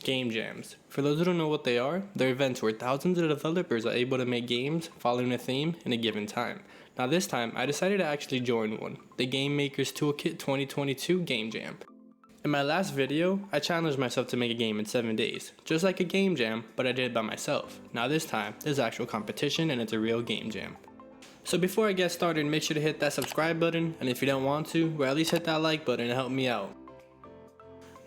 Game Jams. For those who don't know what they are, they're events where thousands of developers are able to make games following a theme in a given time. Now this time, I decided to actually join one, the Game Makers Toolkit 2022 Game Jam. In my last video, I challenged myself to make a game in 7 days, just like a game jam, but I did it by myself. Now this time, there's actual competition and it's a real game jam. So before I get started, make sure to hit that subscribe button, and if you don't want to, well, at least hit that like button to help me out.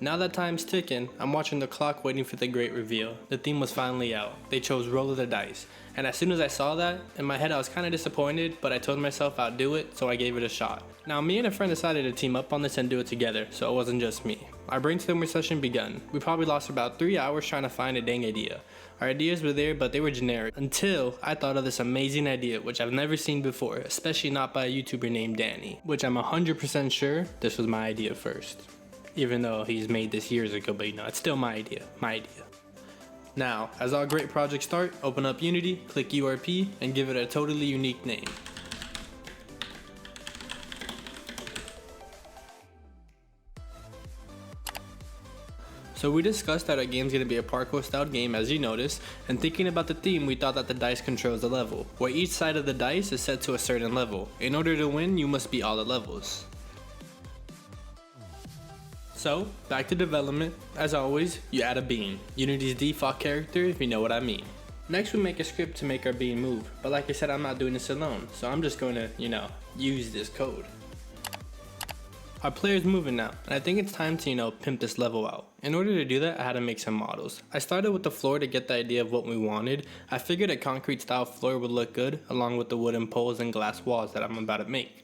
Now that time's ticking, I'm watching the clock waiting for the great reveal. The theme was finally out. They chose Roll of the Dice. And as soon as I saw that, in my head I was kinda disappointed, but I told myself I'd do it, so I gave it a shot. Now me and a friend decided to team up on this and do it together, so it wasn't just me. Our brainstorming session begun. We probably lost about 3 hours trying to find a dang idea. Our ideas were there, but they were generic, until I thought of this amazing idea, which I've never seen before, especially not by a YouTuber named Danny, which I'm 100% sure this was my idea first. Even though he's made this years ago, but it's still my idea. Now, as all great projects start, open up Unity, click URP, and give it a totally unique name. So we discussed that our game's gonna be a parkour styled game, as you noticed, and thinking about the theme, we thought that the dice controls the level, where each side of the dice is set to a certain level. In order to win, you must beat all the levels. So, back to development. As always, you add a bean, Unity's default character if you know what I mean. Next we make a script to make our bean move, but like I said, I'm not doing this alone, so I'm just going to, use this code. Our player's moving now, and I think it's time to, pimp this level out. In order to do that, I had to make some models. I started with the floor to get the idea of what we wanted. I figured a concrete style floor would look good, along with the wooden poles and glass walls that I'm about to make.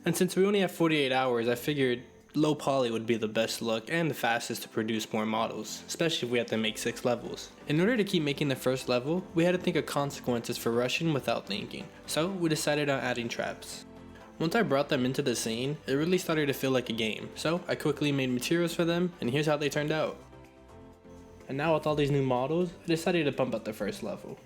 And since we only have 48 hours, I figured low poly would be the best look and the fastest to produce more models, especially if we have to make 6 levels. In order to keep making the first level, we had to think of consequences for rushing without thinking, so we decided on adding traps. Once I brought them into the scene, it really started to feel like a game, so I quickly made materials for them, and here's how they turned out. And now with all these new models, I decided to pump out the first level.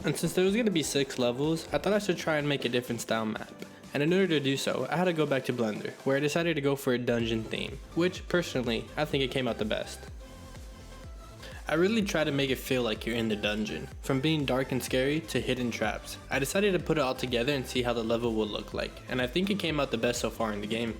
And since there was going to be 6 levels, I thought I should try and make a different style map. And in order to do so, I had to go back to Blender, where I decided to go for a dungeon theme, which personally, I think it came out the best. I really tried to make it feel like you're in the dungeon, from being dark and scary to hidden traps. I decided to put it all together and see how the level would look like, and I think it came out the best so far in the game.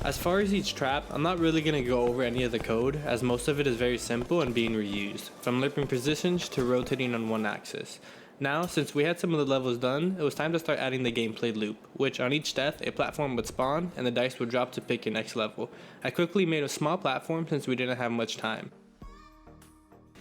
As far as each trap, I'm not really going to go over any of the code, as most of it is very simple and being reused, from leaping positions to rotating on one axis. Now, since we had some of the levels done, it was time to start adding the gameplay loop, which on each death, a platform would spawn and the dice would drop to pick your next level. I quickly made a small platform since we didn't have much time.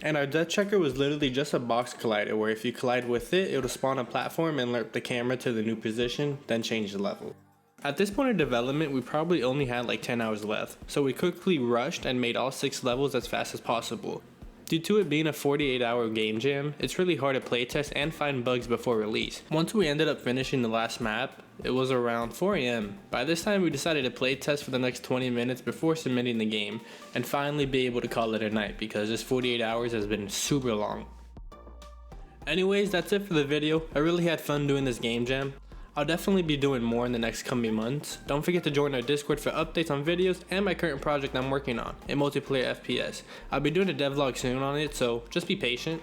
And our death checker was literally just a box collider, where if you collide with it, it would spawn a platform and alert the camera to the new position, then change the level. At this point in development, we probably only had like 10 hours left, so we quickly rushed and made all 6 levels as fast as possible. Due to it being a 48-hour game jam, it's really hard to playtest and find bugs before release. Once we ended up finishing the last map, it was around 4 AM. By this time, we decided to playtest for the next 20 minutes before submitting the game, and finally be able to call it a night, because this 48 hours has been super long. Anyways, that's it for the video. I really had fun doing this game jam. I'll definitely be doing more in the next coming months. Don't forget to join our Discord for updates on videos and my current project I'm working on, a multiplayer FPS. I'll be doing a devlog soon on it, so just be patient.